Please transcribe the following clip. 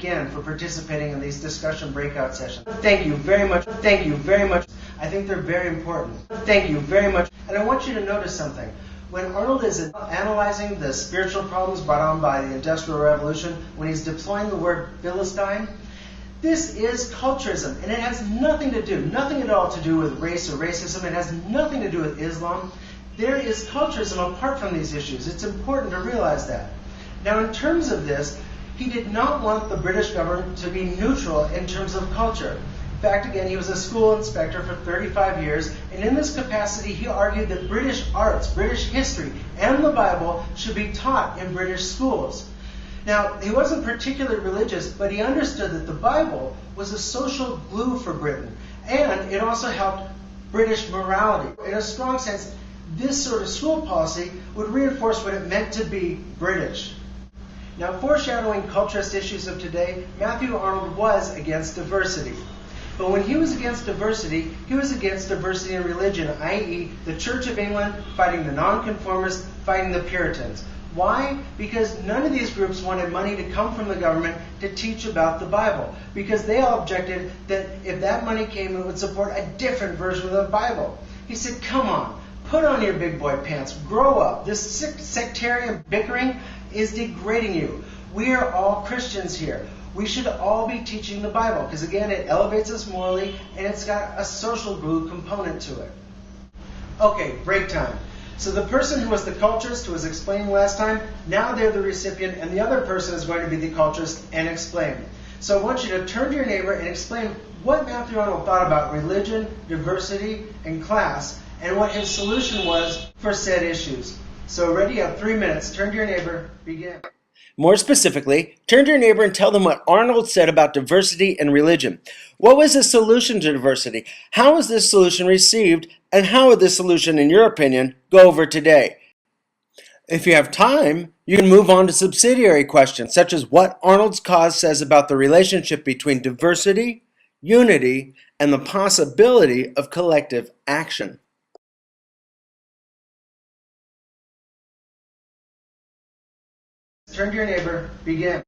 again for participating in these discussion breakout sessions. Thank you very much. Thank you very much. I think they're very important. Thank you very much. And I want you to notice something. When Arnold is analyzing the spiritual problems brought on by the Industrial Revolution, when he's deploying the word Philistine, this is culturism, and it has nothing at all to do with race or racism. It has nothing to do with Islam. There is culturism apart from these issues. It's important to realize that. Now, in terms of this, he did not want the British government to be neutral in terms of culture. In fact, again, he was a school inspector for 35 years, and in this capacity, he argued that British arts, British history, and the Bible should be taught in British schools. Now, he wasn't particularly religious, but he understood that the Bible was a social glue for Britain, and it also helped British morality. In a strong sense, this sort of school policy would reinforce what it meant to be British. Now, foreshadowing culturist issues of today, Matthew Arnold was against diversity. But when he was against diversity in religion, i.e. the Church of England fighting the nonconformists, fighting the Puritans. Why? Because none of these groups wanted money to come from the government to teach about the Bible. Because they all objected that if that money came, it would support a different version of the Bible. He said, come on, put on your big boy pants, grow up. This sectarian bickering is degrading you. We are all Christians here. We should all be teaching the Bible because, again, it elevates us morally and it's got a social glue component to it. Okay, break time. So the person who was the culturist, who was explaining last time, now they're the recipient and the other person is going to be the culturist and explain. So I want you to turn to your neighbor and explain what Matthew Arnold thought about religion, diversity, and class, and what his solution was for said issues. So ready? You have 3 minutes. Turn to your neighbor. Begin. More specifically, turn to your neighbor and tell them what Arnold said about diversity and religion. What was his solution to diversity? How was this solution received? And how would this solution, in your opinion, go over today? If you have time, you can move on to subsidiary questions, such as what Arnold's cause says about the relationship between diversity, unity, and the possibility of collective action. Turn to your neighbor. Begin.